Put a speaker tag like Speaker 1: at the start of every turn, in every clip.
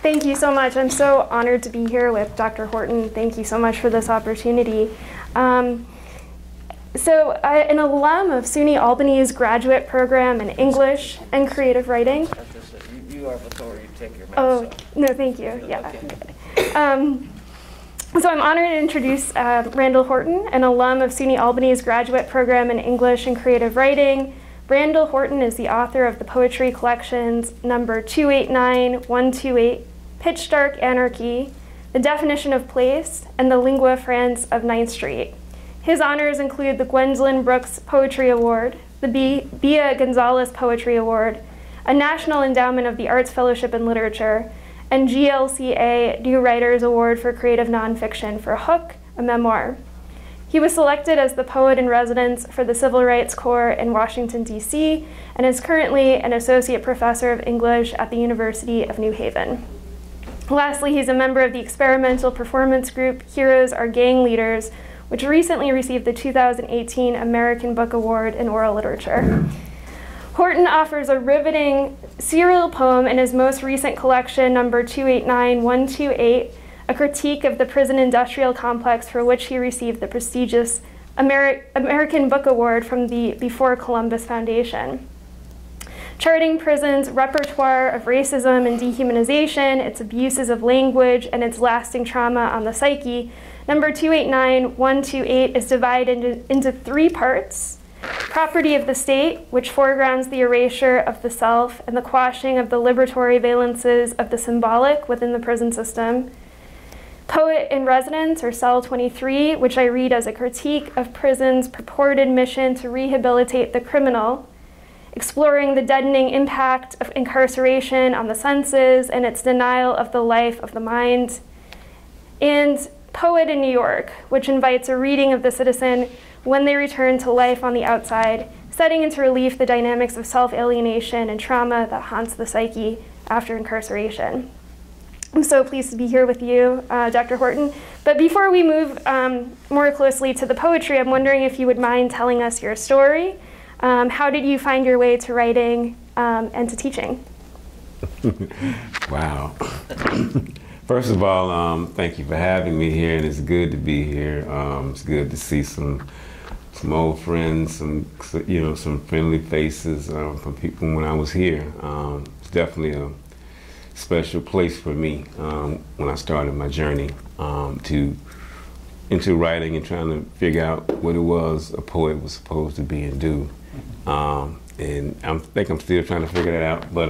Speaker 1: Thank you so much. I'm so honored to be here with Dr. Horton. Thank you so much for this opportunity. An alum of UAlbany's graduate program in English and creative writing.
Speaker 2: You are before you take your mask
Speaker 1: off. No, thank you. Yeah. Okay. So I'm honored to introduce Randall Horton, an alum of UAlbany's graduate program in English and creative writing. Randall Horton is the author of the poetry collections number 289, 128, Pitch Dark Anarchy, The Definition of Place, and the Lingua France of 9th Street. His honors include the Gwendolyn Brooks Poetry Award, the Bia Gonzalez Poetry Award, a National Endowment of the Arts Fellowship in Literature, and GLCA New Writers Award for Creative Nonfiction for Hook, a memoir. He was selected as the poet in residence for the Civil Rights Corps in Washington, D.C., and is currently an associate professor of English at the University of New Haven. Lastly, he's a member of the experimental performance group Heroes Are Gang Leaders, which recently received the 2018 American Book Award in Oral Literature. Horton offers a riveting serial poem in his most recent collection, number 289-128, a critique of the prison industrial complex for which he received the prestigious American Book Award from the Before Columbus Foundation. Charting prison's repertoire of racism and dehumanization, its abuses of language, and its lasting trauma on the psyche, number 289-128 is divided into 3 parts. Property of the State, which foregrounds the erasure of the self and the quashing of the liberatory valences of the symbolic within the prison system. Poet in Residence, or Cell 23, which I read as a critique of prison's purported mission to rehabilitate the criminal, exploring the deadening impact of incarceration on the senses and its denial of the life of the mind. And Poet in New York, which invites a reading of the citizen when they return to life on the outside, setting into relief the dynamics of self-alienation and trauma that haunts the psyche after incarceration. I'm so pleased to be here with you, Dr. Horton. But before we move more closely to the poetry, I'm wondering if you would mind telling us your story. How did you find your way to writing and to teaching?
Speaker 3: Wow. First of all, thank you for having me here, and it's good to be here. It's good to see some old friends, some friendly faces from people when I was here. It's definitely a special place for me when I started my journey into writing and trying to figure out what it was a poet was supposed to be and do. And I think I'm still trying to figure that out, but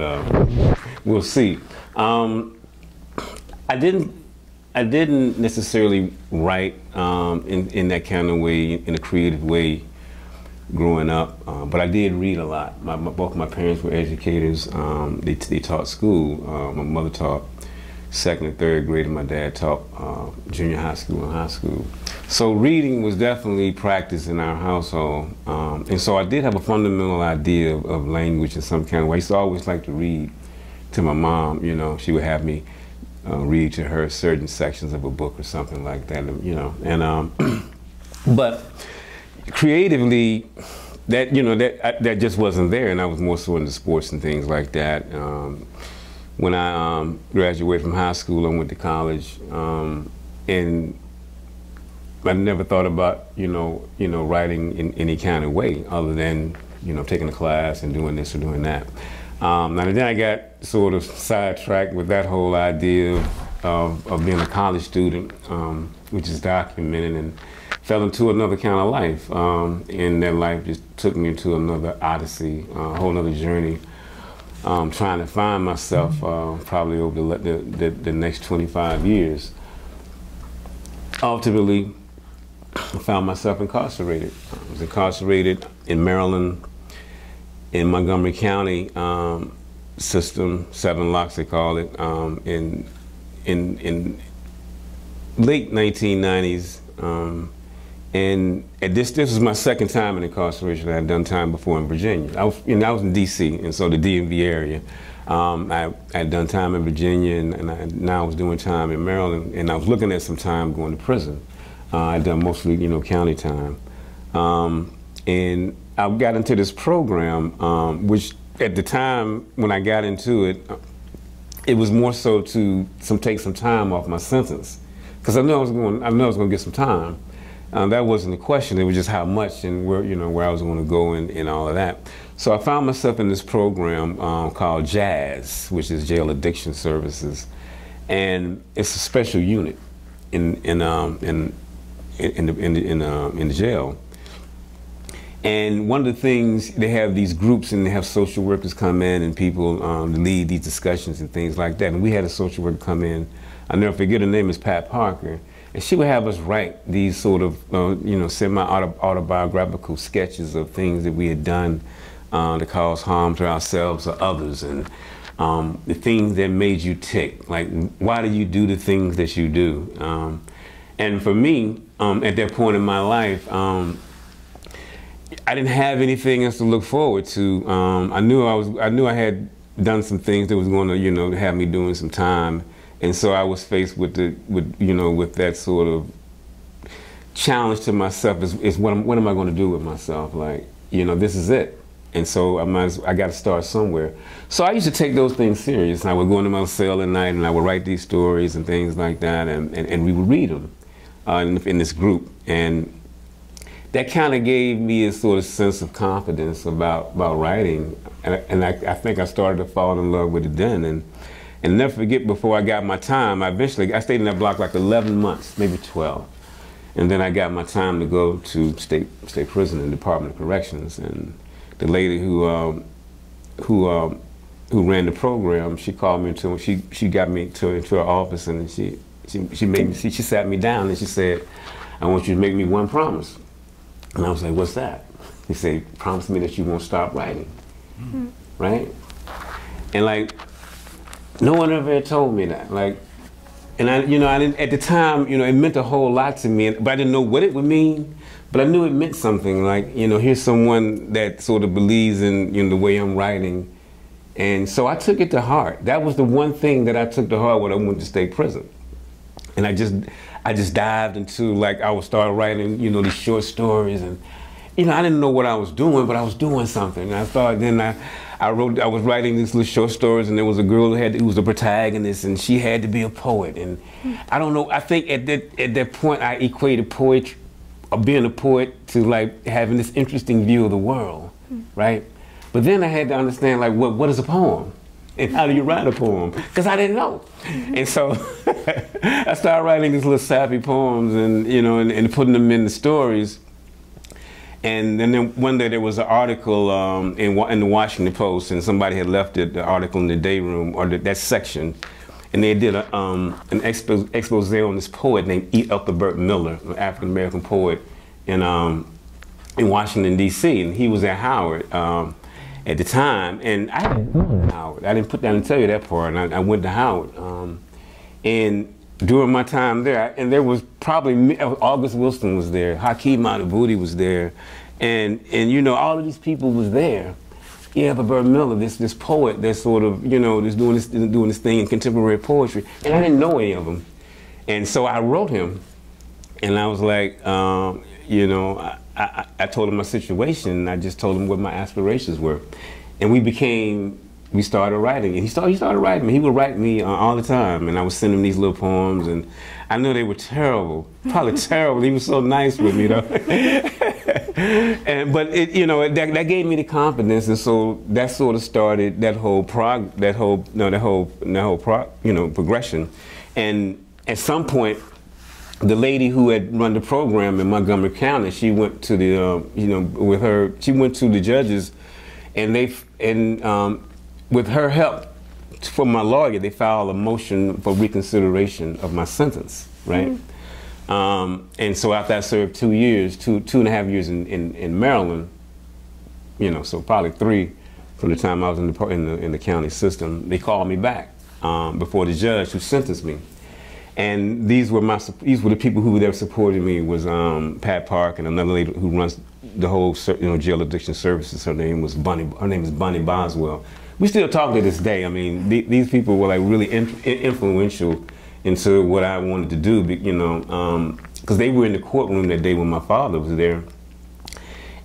Speaker 3: we'll see. I didn't necessarily write in that kind of way, in a creative way, growing up, but I did read a lot. Both my parents were educators. They taught school. My mother taught 2nd and 3rd grade, and my dad taught junior high school and high school. So reading was definitely practiced in our household. And so I did have a fundamental idea of language in some kind of way. I used to always like to read to my mom. She would have me read to her certain sections of a book or something like that, and but creatively, that just wasn't there, and I was more so into sports and things like that. When I graduated from high school, I went to college, and I never thought about writing in any kind of way other than taking a class and doing this or doing that. And then I got sort of sidetracked with that whole idea of being a college student, which is documented, and fell into another kind of life. And that life just took me into another odyssey, a whole other journey, trying to find myself probably over the next 25 years. Ultimately, I found myself incarcerated. I was incarcerated in Maryland, in Montgomery County system, 7 locks they call it, in late 1990s. And this was my 2nd time in incarceration. I had done time before in Virginia. I was in D.C., and so the DMV area. I had done time in Virginia, and now I was doing time in Maryland, and I was looking at some time going to prison. I'd done mostly, county time. And I got into this program, which at the time when I got into it, it was more so to take some time off my sentence, because I knew I was going to get some time. That wasn't the question. It was just how much and where I was going to go and all of that. So I found myself in this program called JAZZ, which is Jail Addiction Services, and it's a special unit in the jail. And one of the things, they have these groups and they have social workers come in and people lead these discussions and things like that. And we had a social worker come in. I'll never forget, her name is Pat Parker. And she would have us write these sort of, semi-autobiographical sketches of things that we had done to cause harm to ourselves or others, and the things that made you tick. Like, why do you do the things that you do? And for me, at that point in my life, I didn't have anything else to look forward to. I knew I had done some things that was going to, have me doing some time, and so I was faced with that sort of challenge to myself: is what am I going to do with myself? Like, this is it, and so I got to start somewhere. So I used to take those things serious. I would go into my cell at night and I would write these stories and things like that, and we would read them in this group, and that kind of gave me a sort of sense of confidence about writing, and I think I started to fall in love with it then. And never forget, before I got my time, I stayed in that block like 11 months, maybe 12, and then I got my time to go to state prison and Department of Corrections. And the lady who ran the program, she called me she got me into her office, and she sat me down and she said, "I want you to make me one promise." And I was like, "What's that?" He said, "Promise me that you won't stop writing." Mm-hmm. Right? And like, no one ever had told me that. Like, and I didn't, at the time, it meant a whole lot to me, but I didn't know what it would mean. But I knew it meant something. Like, here's someone that sort of believes in the way I'm writing. And so I took it to heart. That was the one thing that I took to heart when I went to state prison. And I just dived into, like, I would start writing, these short stories, and, I didn't know what I was doing, but I was doing something. And I was writing these little short stories, and there was a girl who was the protagonist, and she had to be a poet. And I don't know, I think at that point I equated poetry, or being a poet, to like having this interesting view of the world, right? But then I had to understand, like, what is a poem? And how do you write a poem? Because I didn't know. And so I started writing these little sappy poems, and and putting them in the stories. And then one day there was an article in the Washington Post, and somebody had left the article in the day room, or that section, and they did an expose on this poet named E. Ethelbert Miller, an African American poet in Washington D.C. And he was at Howard at the time, and I didn't go to Howard. I didn't put down and tell you that part. And I went to Howard, and during my time there, and there was probably August Wilson was there, Hakeem Madhubuti was there, and all of these people was there. Yeah, but Bert Miller, this poet that's sort of is doing this thing in contemporary poetry, and I didn't know any of them, and so I wrote him, and I was like, I told him my situation, and I just told him what my aspirations were, and we started writing, and he started writing me. He would write me all the time, and I would send him these little poems, and I knew they were terrible, probably terrible. He was so nice with me, though. But that gave me the confidence, and so that sort of started that whole progression. And at some point, the lady who had run the program in Montgomery County, she went to she went to the judges, and with her help from my lawyer, they filed a motion for reconsideration of my sentence, right? Mm-hmm. And so after I served 2 years, two and a half years in Maryland, so probably 3 from the time I was in the county system, they called me back before the judge who sentenced me. And these were the people who were there supporting me, was Pat Park and another lady who runs the whole jail addiction services. Her name is Bonnie Boswell. We still talk to this day. I mean, these people were like really influential into what I wanted to do, because they were in the courtroom that day when my father was there.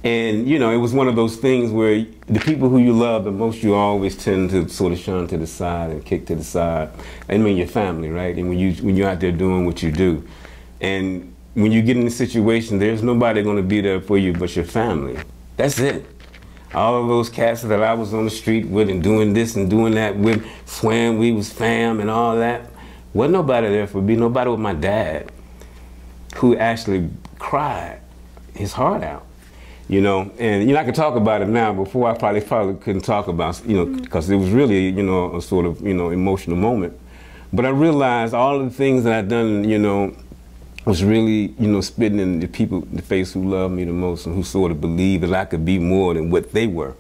Speaker 3: And, you know, it was one of those things where the people who you love the most, you always tend to sort of shun to the side and kick to the side. I mean, your family, right? And when you're out there doing what you do. And when you get in a situation, there's nobody going to be there for you but your family. That's it. All of those cats that I was on the street with and doing this and doing that with, swam, we was fam and all that, wasn't nobody there for me, nobody but my dad, who actually cried his heart out. You know, and you know, I can talk about it now. Before I probably couldn't talk about, you know, because it was really, you know, a sort of, you know, emotional moment. But I realized all of the things that I'd done, you know, was really, you know, spitting in the people in the face who loved me the most and who sort of believed that I could be more than what they were.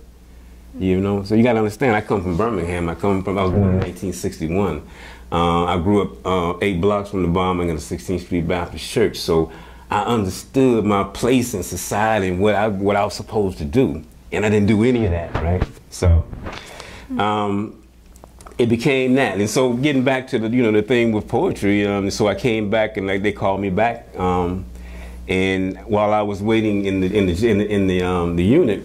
Speaker 3: You know, so you got to understand, I come from Birmingham. I was born in 1961. I grew up 8 blocks from the bombing of the 16th Street Baptist Church. So I understood my place in society and what I was supposed to do, and I didn't do any of that, right? So it became that, and so getting back to the, you know, the thing with poetry. So I came back, and like they called me back, and while I was waiting in the unit,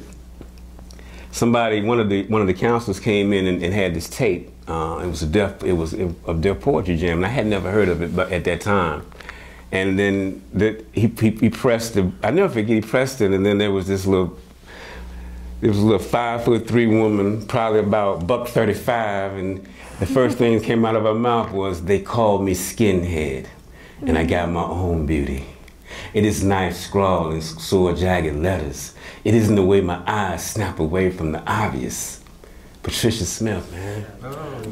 Speaker 3: somebody, one of the counselors came in and had this tape. It was a deaf poetry jam, and I had never heard of it, but at that time. And then he pressed it. I never forget, he pressed it, and then there was this little 5'3" woman, probably about $135, and the first thing that came out of her mouth was, "They called me skinhead, and I got my own beauty. It is knife scrawl and sword jagged letters. It isn't the way my eyes snap away from the obvious." Patricia Smith, man.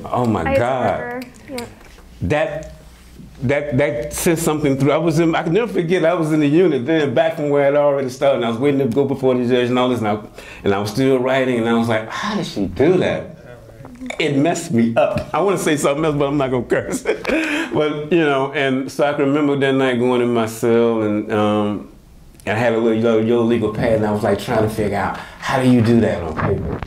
Speaker 3: Oh my God. Yeah. That sent something through. I could never forget, I was in the unit then, back from where I'd already started, and I was waiting to go before the judge and all this, and I was still writing, and I was like, how did she do that? It messed me up. I want to say something else, but I'm not going to curse. But, you know, and so I can remember that night going in my cell, and I had a little legal pad, and I was like trying to figure out, how do you do that on paper?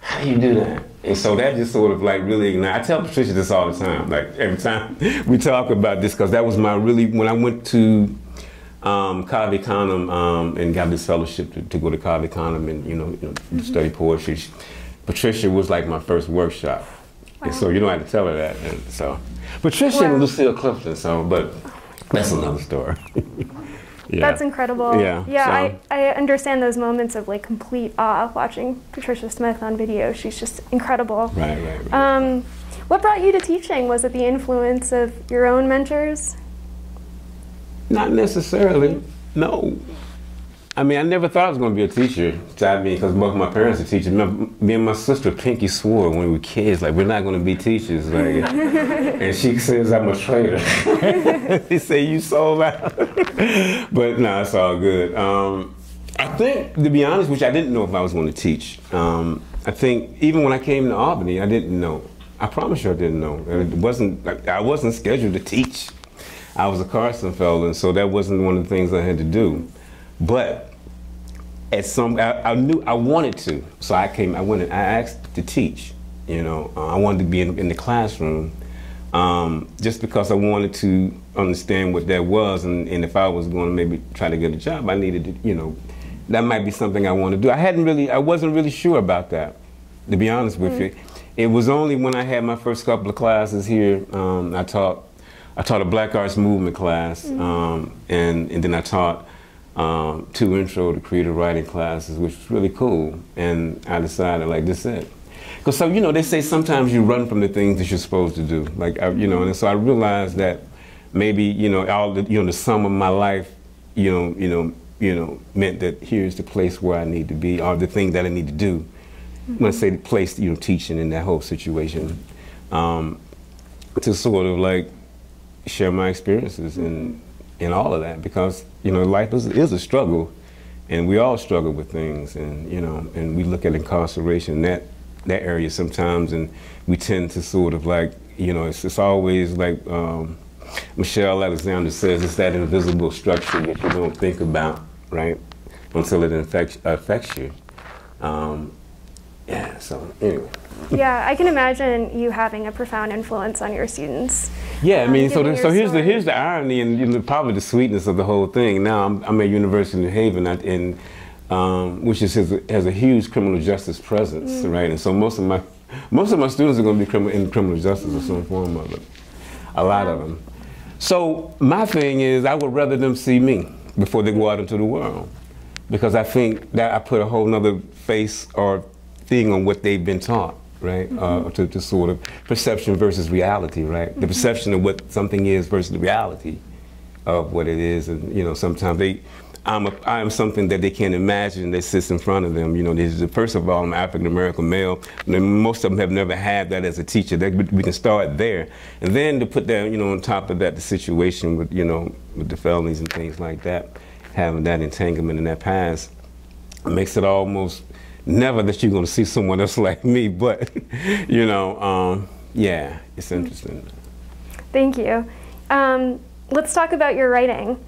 Speaker 3: How do you do that? And so that just sort of like really ignited. I tell Patricia this all the time, like every time we talk about this, because that was my when I went to Covey Conham and got this fellowship to go to Covey Conham and, you know, study poetry. Patricia was like my first workshop. Wow. And so you don't have to tell her that. And so Patricia and Lucille Clifton, but that's another story. Yeah.
Speaker 1: That's incredible.
Speaker 3: Yeah.
Speaker 1: Yeah, so I understand those moments of like complete awe watching Patricia Smith on video. She's just incredible.
Speaker 3: Right.
Speaker 1: What brought you to teaching? Was it the influence of your own mentors?
Speaker 3: Not necessarily, no. I mean, I never thought I was going to be a teacher. I mean, because both my parents are teachers. Me and my sister Pinky swore when we were kids, like, we're not going to be teachers. Like, and she says I'm a traitor. They say you sold out. But no, it's all good. I think, to be honest with you, I didn't know if I was going to teach. I think even when I came to Albany, I didn't know. I promise you I didn't know. It wasn't, like, I wasn't scheduled to teach. I was a Carson felon, so that wasn't one of the things I had to do. But I knew I wanted to, so I asked to teach. You know, I wanted to be in the classroom, just because I wanted to understand what that was, and if I was going to maybe try to get a job, I needed to, you know, that might be something I want to do. I wasn't really sure about that, to be honest with you. It was only when I had my first couple of classes here, I taught a Black Arts Movement class, and then I taught 2 intro to creative writing classes, which was really cool. And I decided, like, this is it. Because, so, you know, they say sometimes you run from the things that you're supposed to do. Like, you know, and so I realized that maybe, you know, the sum of my life, you know, meant that here's the place where I need to be, or the thing that I need to do. When I say the place, you know, teaching in that whole situation, to sort of like share my experiences and all of that, because, you know, life is a struggle, and we all struggle with things, and, you know, and we look at incarceration, that area sometimes, and we tend to sort of like, you know, it's always like Michelle Alexander says, it's that invisible structure that you don't think about, right, until it affects you. Yeah, so anyway.
Speaker 1: Yeah, I can imagine you having a profound influence on your students.
Speaker 3: Yeah, I mean, so here's the irony and, you know, probably the sweetness of the whole thing. Now I'm at University of New Haven, and which has a huge criminal justice presence, right? And so most of my students are going to be in criminal justice or some form of it. A lot of them. So my thing is, I would rather them see me before they go out into the world, because I think that I put a whole nother face or thing on what they've been taught, right? To sort of perception versus reality, right? The perception of what something is versus the reality of what it is, and you know, sometimes I am something that they can't imagine that sits in front of them. You know, first of all, I'm an African American male. And most of them have never had that as a teacher. We can start there, and then to put that, you know, on top of that, the situation with, you know, with the felonies and things like that, having that entanglement in that past, makes it almost never that you're going to see someone else like me. But you know, yeah, it's interesting.
Speaker 1: Thank you. Let's talk about your writing.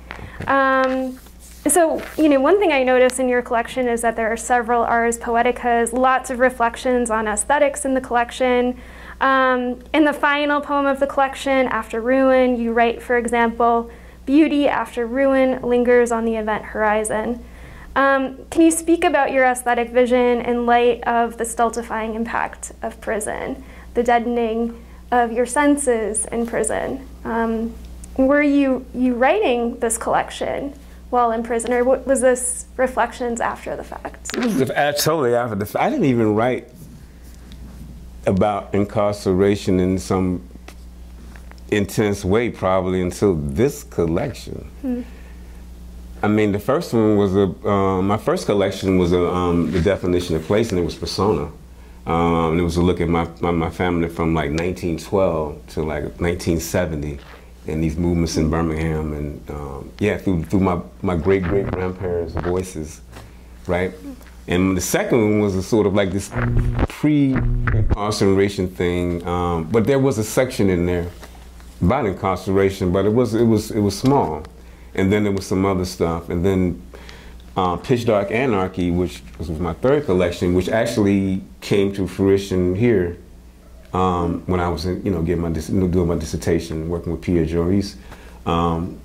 Speaker 1: So, you know, one thing I notice in your collection is that there are several ars poeticas, lots of reflections on aesthetics in the collection. In the final poem of the collection, After Ruin, you write, for example, beauty after ruin lingers on the event horizon. Can you speak about your aesthetic vision in light of the stultifying impact of prison, the deadening of your senses in prison? Were you writing this collection while in prison, or was this reflections after the fact?
Speaker 3: Totally after the fact. I didn't even write about incarceration in some intense way probably until this collection. I mean, the first one was my first collection was the definition of place, and it was persona. And it was a look at my family from like 1912 to like 1970. And these movements in Birmingham, and yeah, through my great-great-grandparents' voices, right? And the second one was a sort of like this pre-incarceration thing, but there was a section in there about incarceration, but it was small. And then there was some other stuff, and then Pitch Dark Anarchy, which was my third collection, which actually came to fruition here. When I was, you know, doing my dissertation, working with Pierre Joris, and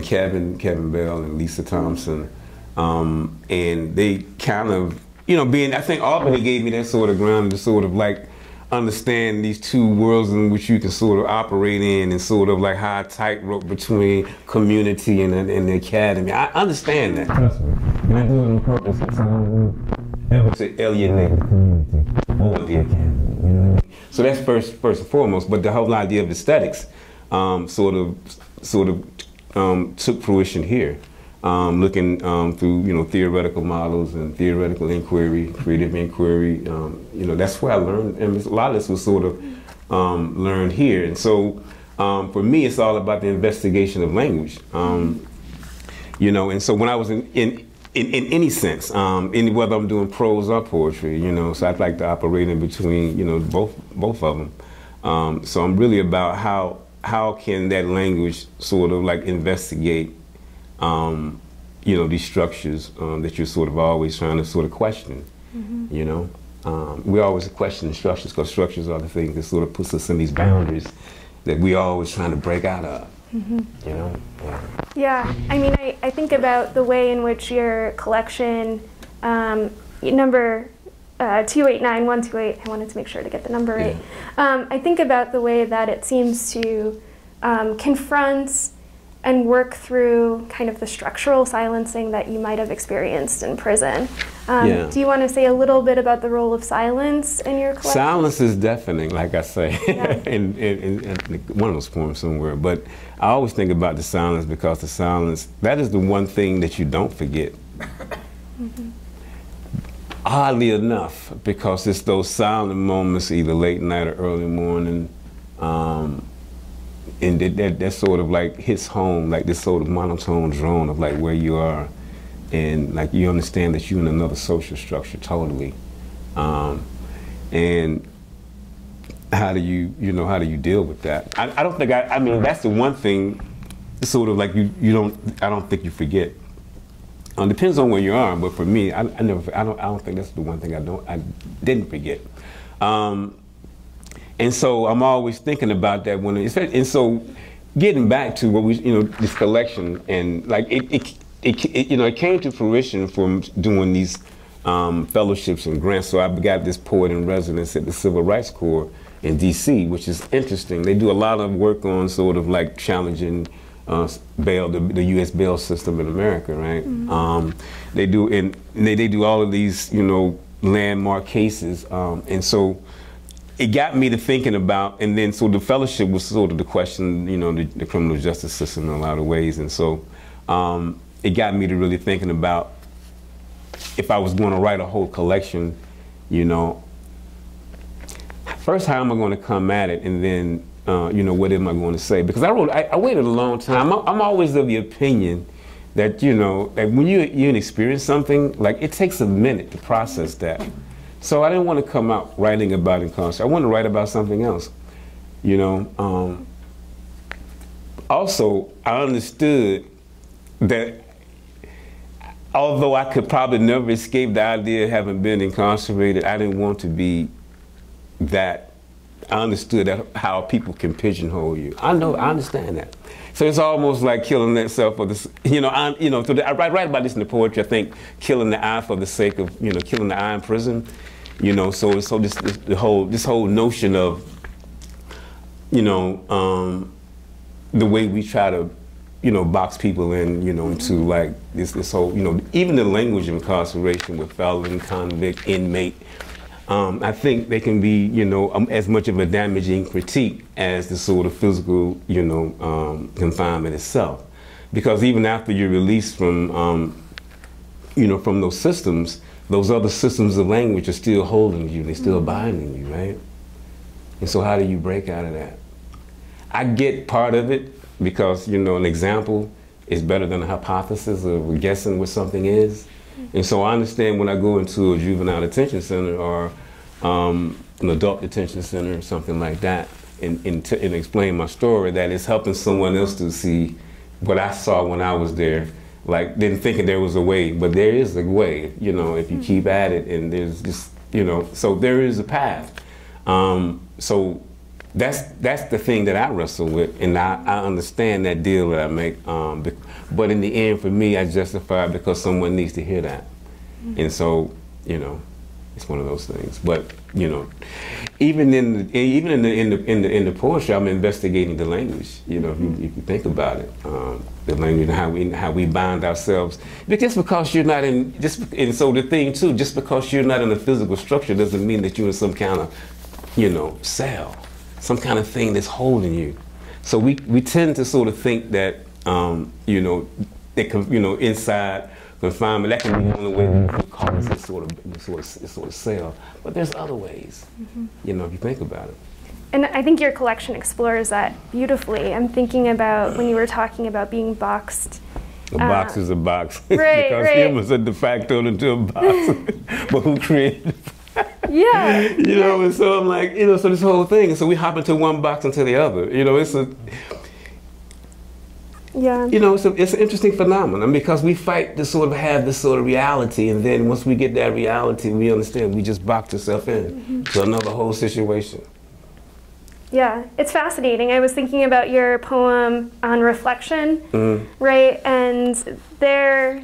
Speaker 3: Kevin Bell and Lisa Thompson, and they kind of, you know, I think Albany gave me that sort of ground to sort of like understand these two worlds in which you can sort of operate in, and sort of like how a tightrope between community and the academy. I understand that. Trust me. And I do it on purpose. Ever to alienate the community or the academy. You know what I mean? So that's first and foremost. But the whole idea of aesthetics sort of took fruition here, looking through, you know, theoretical models and theoretical inquiry, creative inquiry. You know, that's where I learned, and a lot of this was sort of learned here. And so for me, it's all about the investigation of language. You know, and so when I was in any sense, whether I'm doing prose or poetry, you know, so I'd like to operate in between, you know, both of them. So I'm really about how can that language sort of like investigate, you know, these structures that you're sort of always trying to sort of question, you know. We always question structures, because structures are the things that sort of puts us in these boundaries that we're always trying to break out of. You know?
Speaker 1: Yeah, I mean, I think about the way in which your collection, number 289128, I wanted to make sure to get the number right. I think about the way that it seems to confront and work through kind of the structural silencing that you might have experienced in prison. Do you want to say a little bit about the role of silence in your collection?
Speaker 3: Silence is deafening, like I say, in one of those poems somewhere. But I always think about the silence, because the silence, that is the one thing that you don't forget. Oddly enough, because it's those silent moments, either late night or early morning, and that sort of like hits home, like this sort of monotone drone of like where you are, and like you understand that you're in another social structure totally, and how do you deal with that? I don't think I mean, that's the one thing, sort of like I don't think you forget. Depends on where you are, but for me, I don't think that's the one thing I didn't forget. And so I'm always thinking about that and so getting back to what this collection, and like it came to fruition from doing these fellowships and grants. So I got this poet in residence at the Civil Rights Corps in DC, which is interesting. They do a lot of work on sort of like challenging bail, the U.S. bail system in America, right? They do, and they do all of these, landmark cases, and so it got me to thinking about, and then so the fellowship was sort of the question, the criminal justice system in a lot of ways, and so it got me to really thinking about if I was going to write a whole collection, first how am I going to come at it, and then what am I going to say? Because I waited a long time. I'm always of the opinion that that when you experience something, like it takes a minute to process that. So I didn't want to come out writing about incarceration. I wanted to write about something else, Also, I understood that although I could probably never escape the idea of having been incarcerated, I didn't want to be that. I understood how people can pigeonhole you. I understand that. So it's almost like killing that self for the, so I write about this in the poetry. I think killing the eye for the sake of, killing the eye in prison. So this whole notion of, the way we try to, box people in, into like this whole, even the language of incarceration with felon, convict, inmate. I think they can be, as much of a damaging critique as the sort of physical, confinement itself. Because even after you're released from, from those systems, those other systems of language are still holding you, they're still binding you, right? And so how do you break out of that? I get part of it because, an example is better than a hypothesis of guessing what something is. And so I understand when I go into a juvenile detention center or an adult detention center or something like that and explain my story, that it's helping someone else to see what I saw when I was there. Like, didn't think there was a way, but there is a way, if you keep at it, and there's just, so there is a path. So that's the thing that I wrestle with, and I understand that deal that I make. But in the end, for me, I justify it because someone needs to hear that. And so, it's one of those things. But even in the poetry, I'm investigating the language. If you think about it, the language and how we bind ourselves. But just because you're not in, and so the thing too, just because you're not in a physical structure doesn't mean that you're in some kind of, cell, some kind of thing that's holding you. So we tend to sort of think that, inside confinement, that can be the only way we call it this sort of cell. But there's other ways, if you think about it.
Speaker 1: And I think your collection explores that beautifully. I'm thinking about when you were talking about being boxed.
Speaker 3: A box is a box.
Speaker 1: Right,
Speaker 3: because humans are de facto into a box. But who created it?
Speaker 1: Yeah.
Speaker 3: And so I'm like, so this whole thing, and so we hop into one box into the other. It's a it's an interesting phenomenon because we fight to sort of have this sort of reality, and then once we get that reality, we understand we just box ourselves in to another whole situation.
Speaker 1: Yeah, it's fascinating. I was thinking about your poem on reflection, right? And there,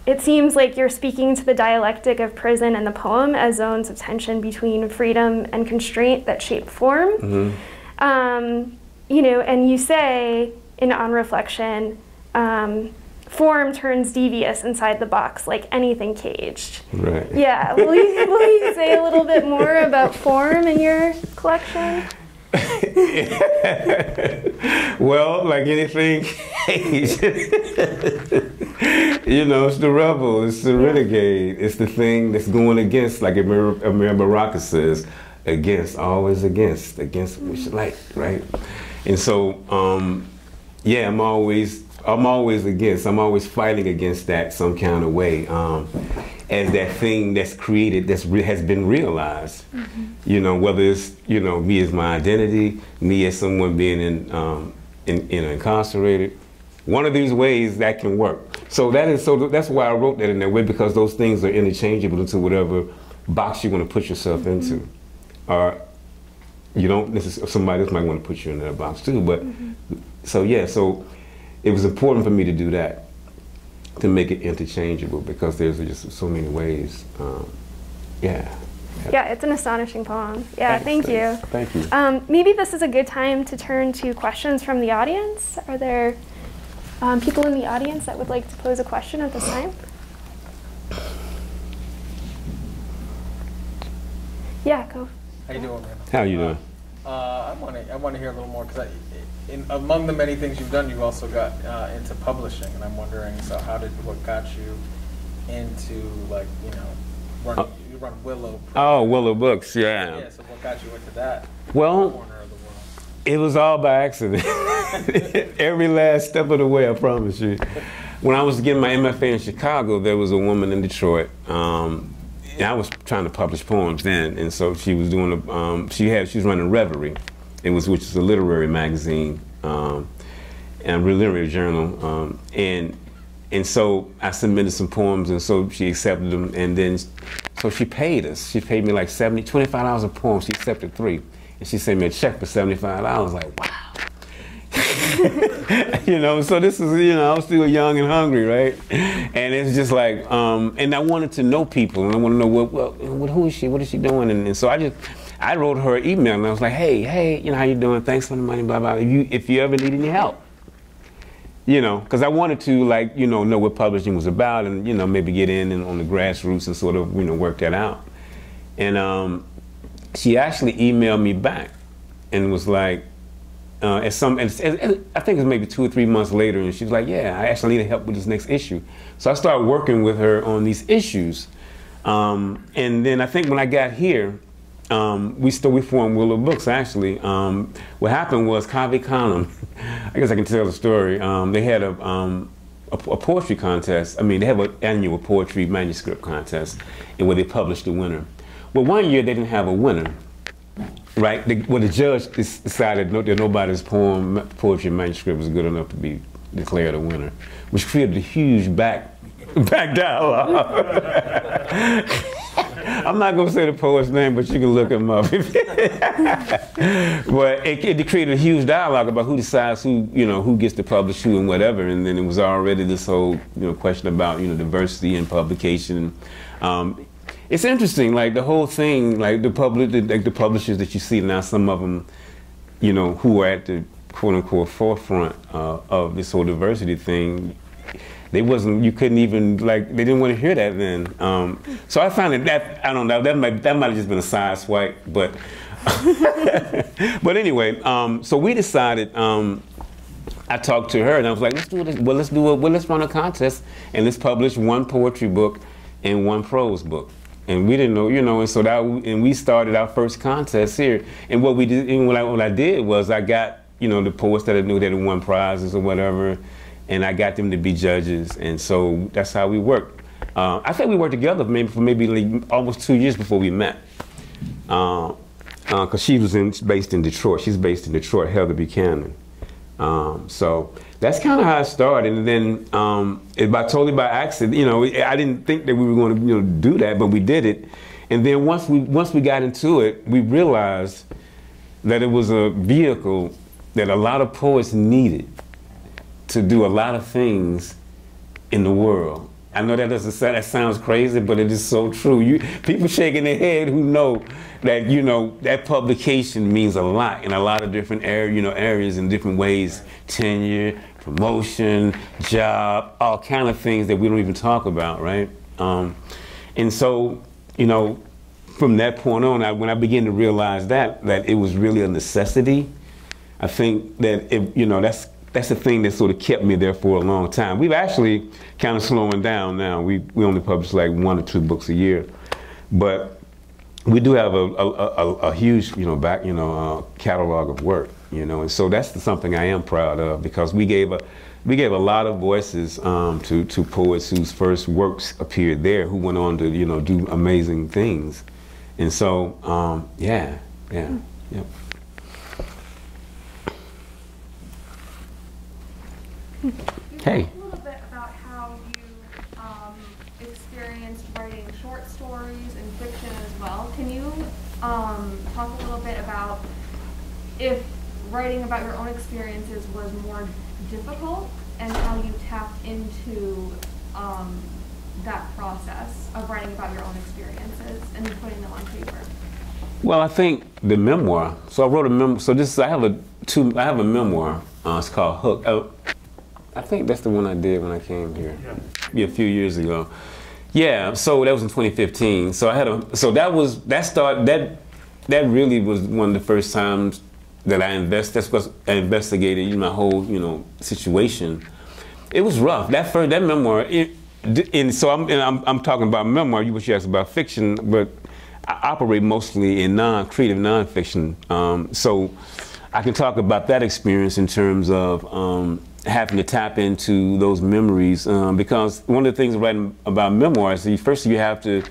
Speaker 1: it seems like you're speaking to the dialectic of prison and the poem as zones of tension between freedom and constraint that shape form. And you say, on reflection, form turns devious inside the box, like anything caged.
Speaker 3: Right.
Speaker 1: Yeah. Will you say a little bit more about form in your collection?
Speaker 3: Well, like anything caged, it's the rebel, it's the renegade, it's the thing that's going against, like Amiri Baraka says, always against what you like, right? And so, I'm always against. I'm always fighting against that some kind of way, as that thing that's created has been realized. Whether it's me as my identity, me as someone being incarcerated. One of these ways that can work. So that's why I wrote that in that way, because those things are interchangeable into whatever box you want to put yourself into, or you don't necessarily. Somebody else might want to put you in that box too, but. So it was important for me to do that. to make it interchangeable, because there's just so many ways. Yeah.
Speaker 1: Yeah, it's an astonishing poem. Yeah, thank you.
Speaker 3: Thank you.
Speaker 1: Maybe this is a good time to turn to questions from the audience. Are there people in the audience that would like to pose a question at this time? Yeah, go.
Speaker 4: How you doing, Randall?
Speaker 3: How you doing?
Speaker 4: I want to hear a little more, because among the many things you've done, you also got into publishing, and I'm wondering, so what got you into, like, you know, you run Willow.
Speaker 3: Oh, Willow Books, yeah.
Speaker 4: Yeah, so what got you into that
Speaker 3: well,
Speaker 4: corner of the world?
Speaker 3: It was all by accident. Every last step of the way, I promise you. When I was getting my MFA in Chicago, there was a woman in Detroit. And I was trying to publish poems then, and so she was doing she was running Reverie, which is a literary magazine and a literary journal, and so I submitted some poems, and so she accepted them, and then so she paid us. She paid me like $25 a poem. She accepted 3, and she sent me a check for $75. Like, wow. You know, so this is, you know, I was still young and hungry, right? And it's just like, and I wanted to know people, and I want to know who is she, what is she doing, and so I wrote her an email, and I was like, hey, you know, how you doing? Thanks for the money, blah blah. If you ever need any help, you know, because I wanted to, like, you know what publishing was about, and, you know, maybe get in and on the grassroots and sort of, you know, work that out. And she actually emailed me back and was like, I think it was maybe 2 or 3 months later, and she was like, yeah, I actually need help with this next issue. So I started working with her on these issues. And then I think when I got here, we formed Willow Books, actually. What happened was Kavi Khanum, I guess I can tell the story. They had a poetry contest. I mean, they have an annual poetry manuscript contest, and where they published the winner. Well, one year they didn't have a winner. Right, the judge decided that nobody's poetry manuscript was good enough to be declared a winner, which created a huge back dialogue. I'm not going to say the poet's name, but you can look him up. But it created a huge dialogue about who decides who gets to publish who and whatever, and then it was already this whole question about diversity in publication. It's interesting, like the whole thing, like the publishers that you see now, some of them, who are at the quote-unquote forefront of this whole diversity thing, you couldn't even, they didn't want to hear that then. So I found that I don't know, that might have just been a side swipe, but, but anyway, so we decided, I talked to her and I was like, let's do this, let's run a contest and let's publish 1 poetry book and 1 prose book. And we didn't know, and so and we started our first contest here. And what we did, and what I did was I got, the poets that I knew that had won prizes or whatever, and I got them to be judges. And so that's how we worked. I think we worked together for maybe almost 2 years before we met. Because she was based in Detroit. She's based in Detroit, Heather Buchanan. So that's kind of how it started, and then totally by accident. I didn't think that we were going to do that, but we did it. And then once we got into it, we realized that it was a vehicle that a lot of poets needed to do a lot of things in the world. I know that sounds crazy, but it is so true. People shaking their head who know that that publication means a lot in a lot of different areas in different ways, tenure, promotion, job, all kind of things that we don't even talk about, right? And so from that point on, when I began to realize that it was really a necessity, I think that that's the thing that sort of kept me there for a long time. We've actually kind of slowing down now. We only publish like 1 or 2 books a year, but we do have a huge catalog of work, and so that's something I am proud of, because we gave a lot of voices to poets whose first works appeared there, who went on to do amazing things, and so yeah. Hey.
Speaker 5: Talk a little bit about how you experienced writing short stories and fiction as well. Can you talk a little bit about if writing about your own experiences was more difficult, and how you tapped into that process of writing about your own experiences and putting them on paper?
Speaker 3: Well, I think the memoir. So I wrote a memoir. So this I have a memoir. It's called Hook. I think that's the one I did when I came here. Yeah, a few years ago. Yeah. So that was in 2015. So I had that really was one of the first times that I investigated my whole situation. It was rough. That memoir. I'm talking about memoir. You asked about fiction, but I operate mostly in creative nonfiction. So I can talk about that experience in terms of having to tap into those memories, because one of the things writing about memoirs, first you have to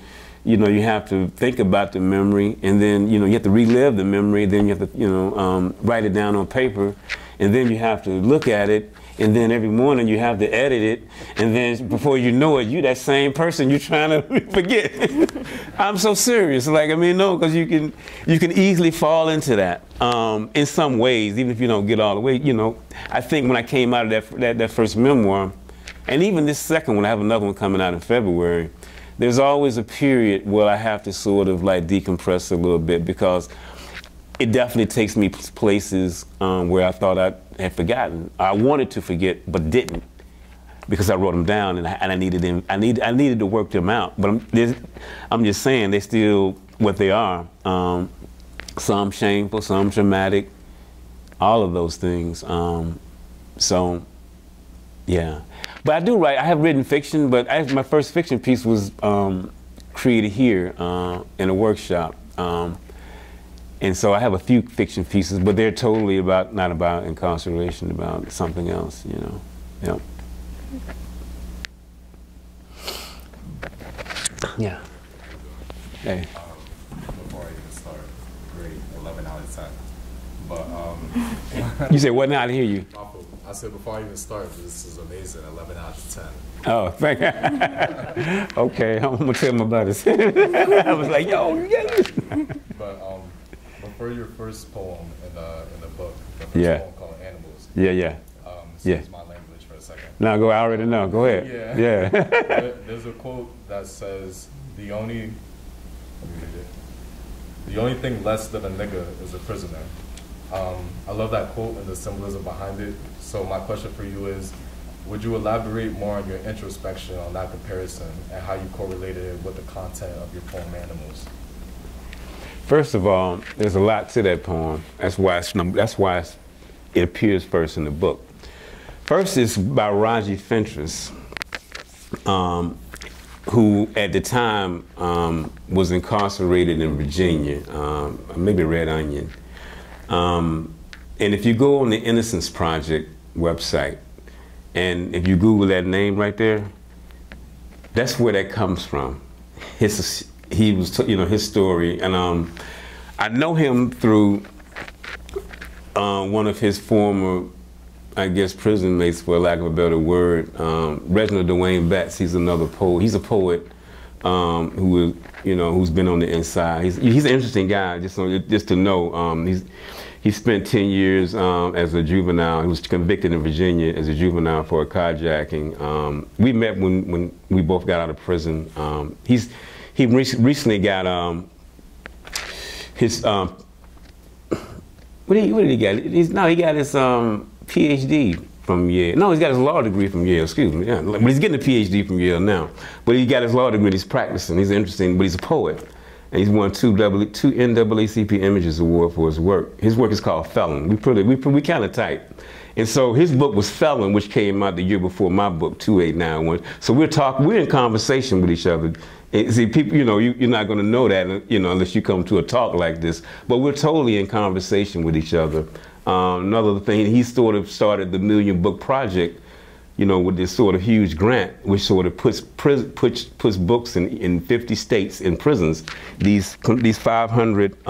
Speaker 3: think about the memory, and then you have to relive the memory, then you have to write it down on paper, and then you have to look at it, and then every morning you have to edit it, and then before you know it, you that same person you're trying to forget. I'm so serious, no, because you can easily fall into that in some ways, even if you don't get all the way. I think when I came out of that first memoir, and even this second one, I have another one coming out in February. There's always a period where I have to sort of decompress a little bit, because it definitely takes me places where I thought I had forgotten. I wanted to forget, but didn't, because I wrote them down, and I needed them. I needed to work them out. But I'm just saying they're still what they are. Some shameful, some traumatic, all of those things. So, yeah. But I do write. I have written fiction, but my first fiction piece was created here in a workshop. And so I have a few fiction pieces, but they're totally not about incarceration, about something else, Yep. Yeah. Hey.
Speaker 6: Before I even start, grade 11 out of 10. But
Speaker 3: You said what now? I didn't hear you.
Speaker 6: I said before I even start, this is amazing. 11 out of 10.
Speaker 3: Oh, thank you. Okay, I'm gonna tell him about it. I was like, yo, you get it.
Speaker 6: But for your first poem in the book, the first poem called Animals.
Speaker 3: Yeah.
Speaker 6: Excuse my language for a second.
Speaker 3: No, I already know. Go ahead. Yeah.
Speaker 6: There's a quote that says, the only thing less than a nigga is a prisoner. I love that quote and the symbolism behind it. So my question for you is, would you elaborate more on your introspection on that comparison and how you correlated it with the content of your poem Animals?
Speaker 3: First of all, there's a lot to that poem. That's why it appears first in the book. First is by Raji Fentress, who at the time was incarcerated in Virginia, maybe Red Onion. And if you go on the Innocence Project website, and if you Google that name right there, that's where that comes from. His story, and I know him through one of his former, I guess, prison mates, for lack of a better word, Reginald Dwayne Betts. He's another poet. He's a poet who's been on the inside. He's an interesting guy. Just to know, he spent 10 years as a juvenile. He was convicted in Virginia as a juvenile for a carjacking. We met when we both got out of prison. He recently got his what did he get? He got his PhD from Yale. No, he's got his law degree from Yale. Excuse me. Yeah, but he's getting a PhD from Yale now. But he got his law degree. He's practicing. He's interesting, but he's a poet, and he's won two NAACP Images Award for his work. His work is called Felon. We kind of tight. And so his book was Felon, which came out the year before my book, 2891. So we're in conversation with each other. And see, people, you're not going to know that, unless you come to a talk like this. But we're totally in conversation with each other. Another thing, he sort of started the Million Book Project, with this sort of huge grant, which sort of puts books in 50 states in prisons. These 500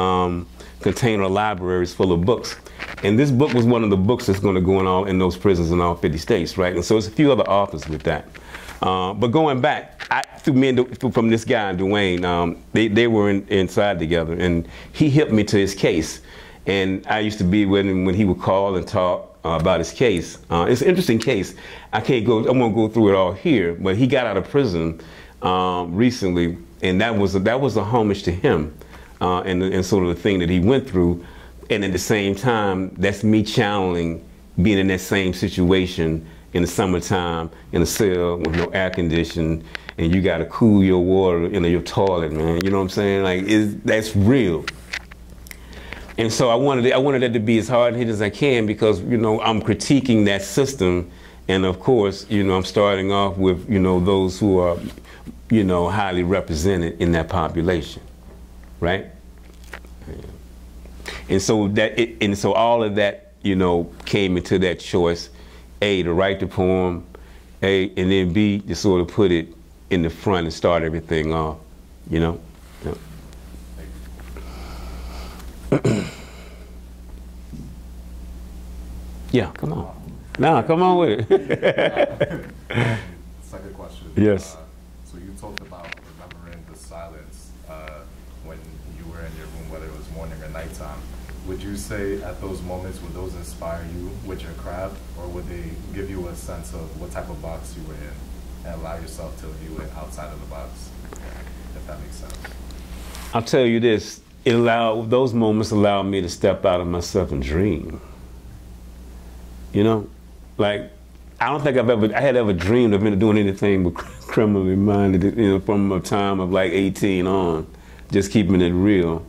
Speaker 3: container libraries full of books. And this book was one of the books that's going to go in those prisons in all 50 states, right? And so there's a few other authors with that. But going back, from this guy, Dwayne, they were inside together, and he helped me to his case. And I used to be with him when he would call and talk. about his case. It's an interesting case. I won't go through it all here, but he got out of prison recently, and that was a homage to him and sort of the thing that he went through. And at the same time, that's me channeling being in that same situation in the summertime in a cell with no air conditioning, and you got to cool your water in your toilet, man. You know what I'm saying? Like, that's real. And so I wanted that to be as hard hit as I can, because, you know, I'm critiquing that system, and of course, you know, I'm starting off with, you know, those who are, you know, highly represented in that population, right? And so all of that, you know, came into that choice: A, to write the poem, A, and then B, to sort of put it in the front and start everything off, you know? Yeah. Yeah, come on. Nah, come on with it.
Speaker 6: Second question.
Speaker 3: Yes.
Speaker 6: So you talked about remembering the silence when you were in your room, whether it was morning or nighttime. Would you say at those moments, would those inspire you with your craft, or would they give you a sense of what type of box you were in and allow yourself to view it outside of the box, if that makes sense?
Speaker 3: I'll tell you this, those moments allowed me to step out of myself and dream. You know, like, I don't think I had ever dreamed of doing anything but criminally minded, you know, from a time of like 18 on, just keeping it real.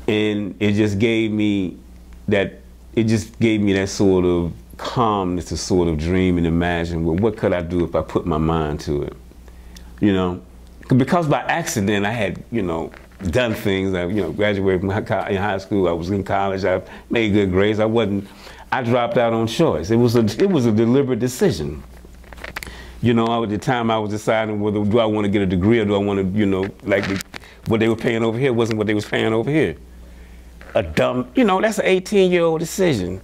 Speaker 3: And it just gave me that sort of calmness to sort of dream and imagine, well, what could I do if I put my mind to it? You know, because by accident I had, you know, done things. I, you know, graduated from high school. I was in college. I made good grades. I dropped out on choice. It was a deliberate decision. You know, at the time I was deciding whether do I want to get a degree or do I want to, you know, like what they were paying over here wasn't what they was paying over here. A dumb, you know, that's an 18-year-old decision.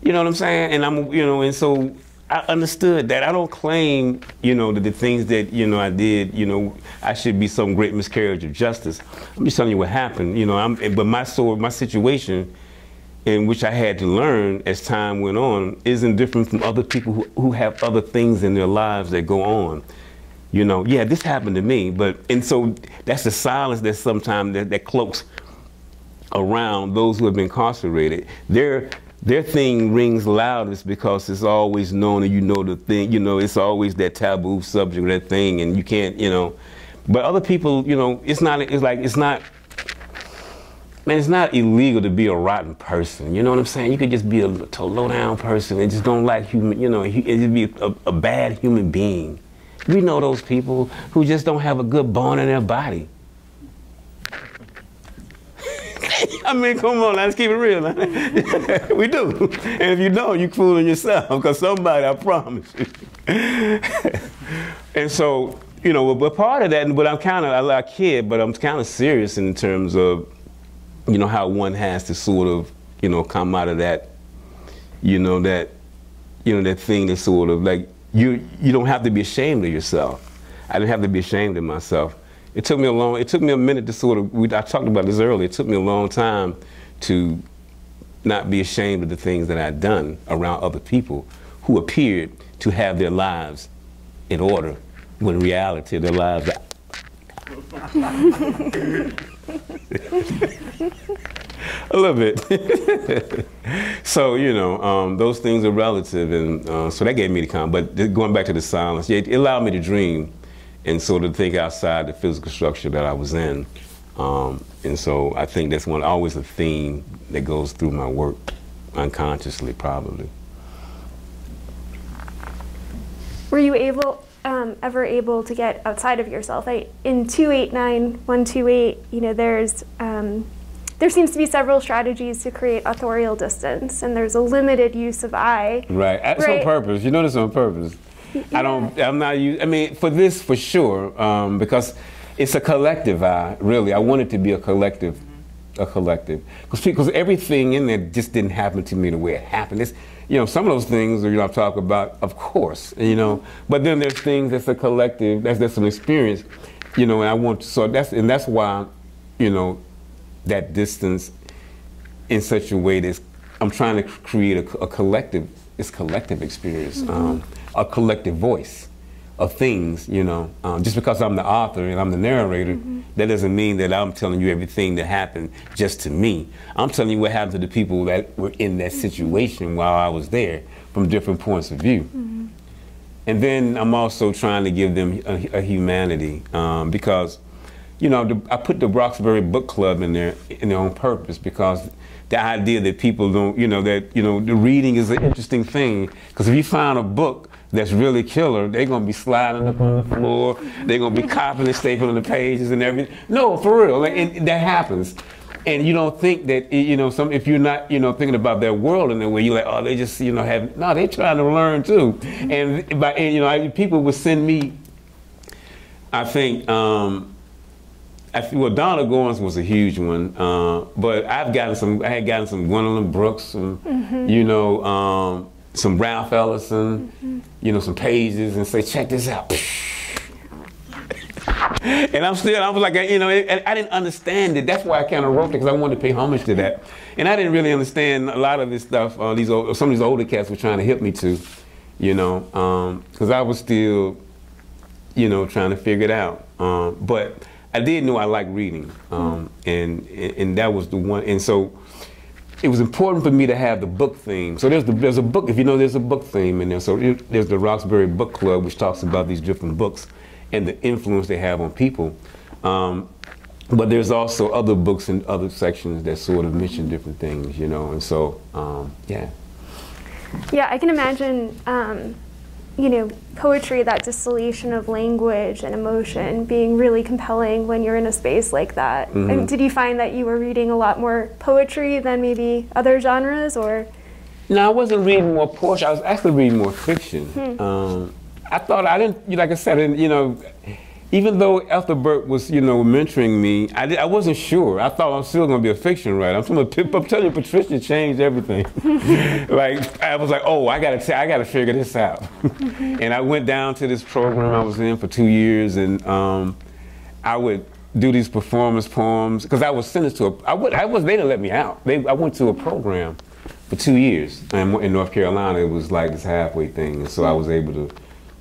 Speaker 3: You know what I'm saying? And you know, and so I understood that. I don't claim, you know, that the things that, you know, I did, you know, I should be some great miscarriage of justice. I'm just telling you what happened, you know. But my situation, in which I had to learn as time went on, isn't different from other people who have other things in their lives that go on. You know, yeah, this happened to me, and so that's the silence that sometimes that cloaks around those who have been incarcerated. Their thing rings loudest because it's always known, and you know the thing, you know, it's always that taboo subject, that thing, and you can't, you know. But other people, you know, it's not illegal to be a rotten person. You know what I'm saying? You could just be a low down person and just don't like human, you know, and just be a bad human being. We know those people who just don't have a good bone in their body. I mean, come on, let's keep it real. We do. And if you don't, you're fooling yourself, because somebody, I promise you. And so, you know, but part of that, but I kid, but I'm kind of serious in terms of, you know, how one has to sort of, you know, come out of that, you know, that thing that sort of like, you don't have to be ashamed of yourself. I didn't have to be ashamed of myself. It took me a minute to sort of, I talked about this earlier, it took me a long time to not be ashamed of the things that I'd done around other people who appeared to have their lives in order, when in reality their lives are a little bit. So, you know, those things are relative, and so that gave me the calm. But going back to the silence, yeah, it allowed me to dream and sort of think outside the physical structure that I was in. And so I think that's always a theme that goes through my work, unconsciously, probably.
Speaker 1: Were you ever able to get outside of yourself? In 289-128, you know, there seems to be several strategies to create authorial distance, and there's a limited use of I.
Speaker 3: Right, that's on purpose. You know this on purpose. Yeah. I'm not using, I mean, for this, for sure, because it's a collective I, really. I want it to be a collective. Because everything in there just didn't happen to me the way it happened. It's, you know, some of those things, you know, I'm talking about, of course, you know, but then there's things that's a collective, that's an experience, you know, and I want to, so that's why, you know, that distance in such a way that's I'm trying to create a collective, it's collective experience, a collective voice of things, you know. Just because I'm the author and I'm the narrator, that doesn't mean that I'm telling you everything that happened just to me. I'm telling you what happened to the people that were in that situation while I was there from different points of view. And then I'm also trying to give them a humanity because, you know, I put the Roxbury Book Club in there on purpose because the idea that people don't, the reading is an interesting thing. Because if you find a book that's really killer, they're going to be sliding up on the floor, they're going to be copying and stapling the pages and everything. No, for real, and that happens. And you don't think that, if you're not, thinking about their world in that way, you're like, oh, they just, no, they're trying to learn too. And people would send me, I think, well, Donna Goins was a huge one, but I had gotten some Gwendolyn Brooks, some Ralph Ellison, some pages, and say, check this out. And I was like, I didn't understand it. That's why I kind of wrote it, because I wanted to pay homage to that. And I didn't really understand a lot of this stuff. Some of these older cats were trying to hit me to, because I was still, trying to figure it out. But I did know I liked reading, and that was the one. And so it was important for me to have the book theme. So there's a book, there's a book theme in there. So there's the Roxbury Book Club, which talks about these different books and the influence they have on people. But there's also other books and other sections that sort of mention different things, and so, yeah.
Speaker 1: Yeah, I can imagine, poetry, that distillation of language and emotion being really compelling when you're in a space like that. And did you find that you were reading a lot more poetry than maybe other genres, or?
Speaker 3: No, I wasn't reading more poetry. I was actually reading more fiction. I thought like I said, even though Ethelbert was, mentoring me, I wasn't sure. I thought I was still going to be a fiction writer. I'm telling you, Patricia changed everything. Like, I was like, oh, I got to figure this out. And I went down to this program I was in for 2 years, and I would do these performance poems, because I was sentenced to they didn't let me out. I went to a program for 2 years. And in North Carolina, it was like this halfway thing. And so I was able to,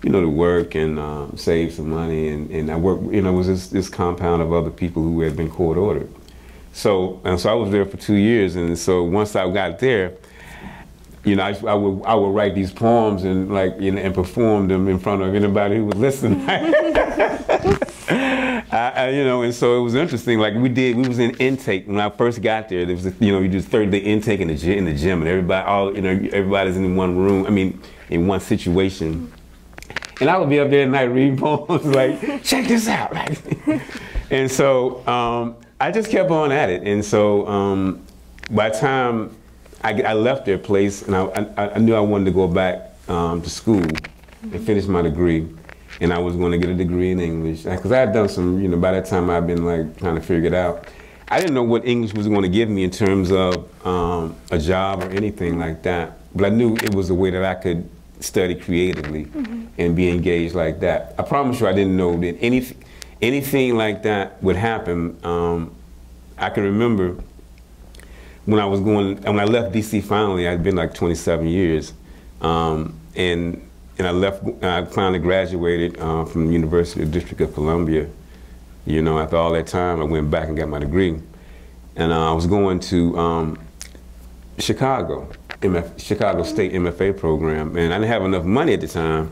Speaker 3: to work and save some money, and I worked, it was this compound of other people who had been court ordered. So I was there for 2 years, and so once I got there, I would write these poems and and perform them in front of anybody who would listen. And so it was interesting. Like we was in intake when I first got there. There was you do 30-day intake in the gym, and everybody's in one room. I mean, in one situation. And I would be up there at night reading poems, like, check this out. And so I just kept on at it. And so by the time I left their place, and I knew I wanted to go back to school and finish my degree. And I was going to get a degree in English. Because I had done some, by that time I'd been trying to figure it out. I didn't know what English was going to give me in terms of a job or anything like that. But I knew it was a way that I could study creatively and be engaged like that. I promise you I didn't know that anything like that would happen. I can remember when I left DC finally, I'd been like 27 years. And I left, I finally graduated from the University of District of Columbia. After all that time, I went back and got my degree. And I was going to Chicago State MFA program, and I didn't have enough money at the time.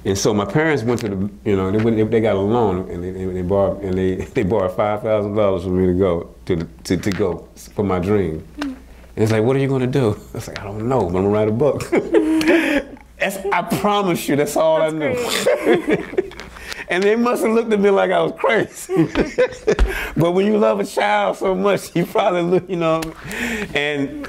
Speaker 3: And so my parents went to the, they got a loan, and they borrowed $5,000 for me to go to go for my dream. And it's like, what are you going to do? I was like, I don't know, but I'm going to write a book. I promise you, that's all I knew. And they must have looked at me like I was crazy. But when you love a child so much, you probably look, and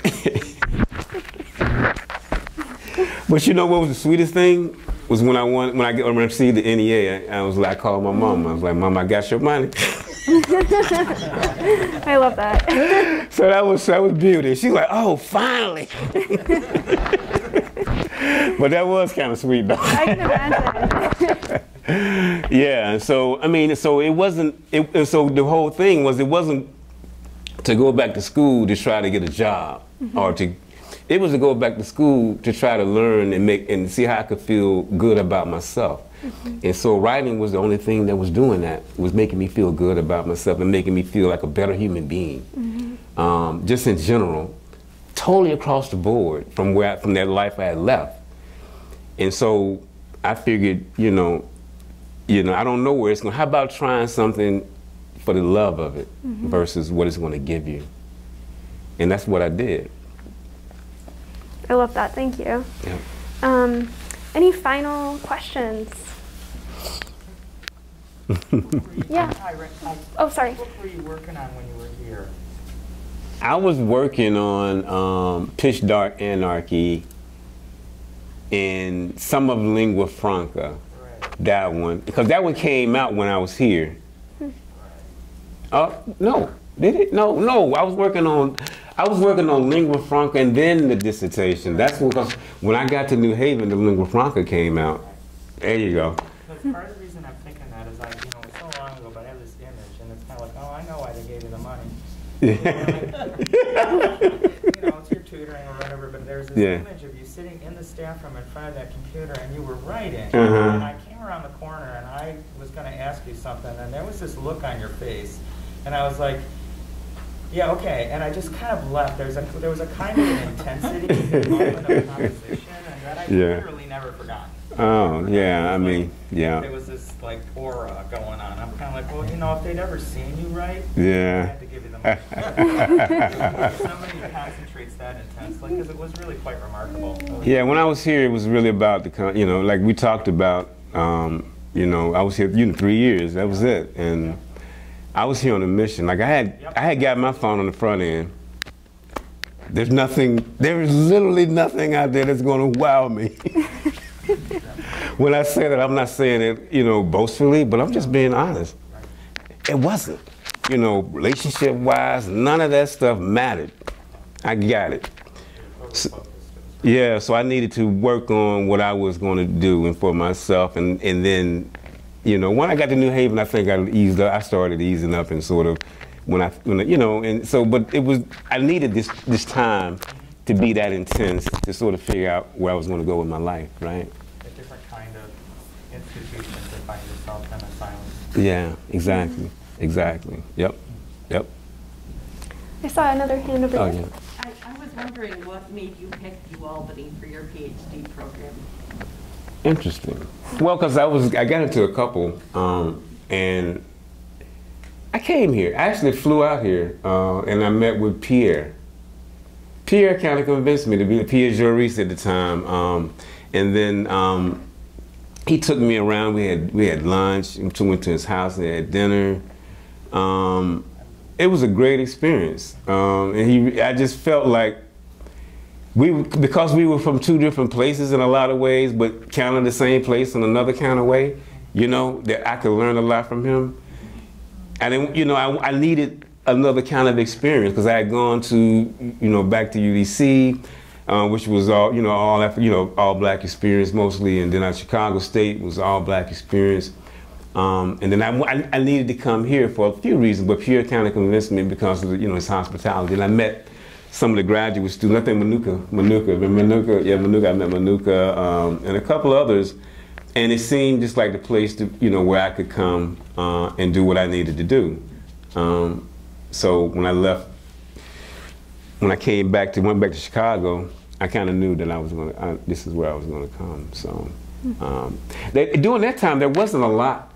Speaker 3: but what was the sweetest thing was when I received the NEA. I called my mom. I was like, Mom, I got your money.
Speaker 1: I love that.
Speaker 3: So that was beauty. She's like, oh, finally. But that was kind of sweet, though.
Speaker 1: I can imagine.
Speaker 3: Yeah, so it wasn't. So the whole thing was, it wasn't to go back to school to try to get a job. or it was to go back to school to try to learn and see how I could feel good about myself. And so writing was the only thing that was doing that. It was making me feel good about myself and making me feel like a better human being. Just in general, totally across the board from that life I had left. And so I figured, I don't know where it's going. How about trying something for the love of it versus what it's going to give you? And that's what I did.
Speaker 1: I love that. Thank you.
Speaker 3: Yeah.
Speaker 1: Any final questions? Yeah. Oh, sorry.
Speaker 7: What were you working on when you were here?
Speaker 3: I was working on Pitch Dark Anarchy and some of Lingua Franca.
Speaker 7: Right.
Speaker 3: That one, because that one came out when I was here. No, did it? No. I was working on Lingua Franca and then the dissertation. That's because when I got to New Haven, the Lingua Franca came out. There you go.
Speaker 7: Because part of the reason I'm thinking that is it's so long ago, but I have this image, and it's kind of like, oh, I know why they gave you the money. It's your tutoring or whatever, but there's this image of you sitting in the staff room in front of that computer, and you were writing. And I came around the corner, and I was going to ask you something, and there was this look on your face, and I was like, yeah, okay, and I just kind of left. There was a kind of an intensity moment of conversation, and that I literally never forgot.
Speaker 3: Oh, yeah, I mean, yeah.
Speaker 7: There was this, aura going on. I'm kind of like, well, if they'd ever seen you write, I had to give you the money. Somebody who concentrates that intensely, because it was really quite remarkable.
Speaker 3: Yeah, when I was here, it was really about like we talked about, I was here, 3 years, that was it. And I was here on a mission. Like I had got my phone on the front end. There is literally nothing out there that's going to wow me. When I say that, I'm not saying it, boastfully, but I'm just being honest. It wasn't, relationship-wise, none of that stuff mattered. I got it. So I needed to work on what I was going to do and for myself, and then, when I got to New Haven, I think I started easing up and sort of, but I needed this time to be that intense to sort of figure out where I was going to go with my life, right?
Speaker 7: A different kind of institution to find yourself in a silence.
Speaker 3: Yeah, exactly. Yep.
Speaker 1: I saw another hand over there.
Speaker 3: Yeah.
Speaker 8: I was wondering what made you pick UAlbany for your PhD program?
Speaker 3: Interesting. Well, because I got into a couple, and I came here. I actually flew out here, and I met with Pierre. Pierre kind of convinced me to be Pierre Joris at the time, and then he took me around. We had lunch. We went to his house. We had dinner. It was a great experience, and I just felt like because we were from two different places in a lot of ways, but kind of the same place in another kind of way. That I could learn a lot from him. And then, I needed another kind of experience because I had gone to, back to UDC, which was all black experience mostly, and then at Chicago State was all black experience. And then I needed to come here for a few reasons, but Pierre kind of convinced me because of his hospitality. And I met some of the graduate students. I think Manuka, I met Manuka, and a couple others. And it seemed just like the place to, where I could come and do what I needed to do. So when I left, when I went back to Chicago, I kind of knew that this is where I was going to come. So during that time, there wasn't a lot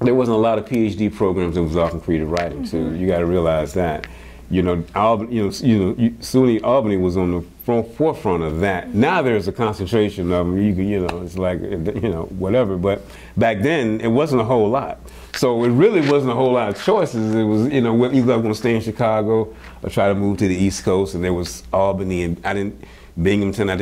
Speaker 3: of PhD programs that was often creative writing. So you got to realize that. SUNY Albany was on the forefront of that. Now there's a concentration of them. It's like, whatever. But back then, it wasn't a whole lot. So it really wasn't a whole lot of choices. It was, either I'm going to stay in Chicago or try to move to the East Coast. And there was Albany, and Binghamton. I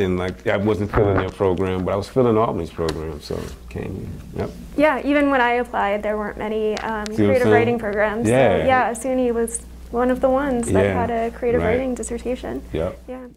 Speaker 3: wasn't filling their program, but I was filling Albany's program. So came here. Yep.
Speaker 1: Yeah, even when I applied, there weren't many creative writing programs.
Speaker 3: Yeah.
Speaker 1: So, SUNY was one of the ones that had a creative writing dissertation.
Speaker 3: Yep.
Speaker 1: Yeah.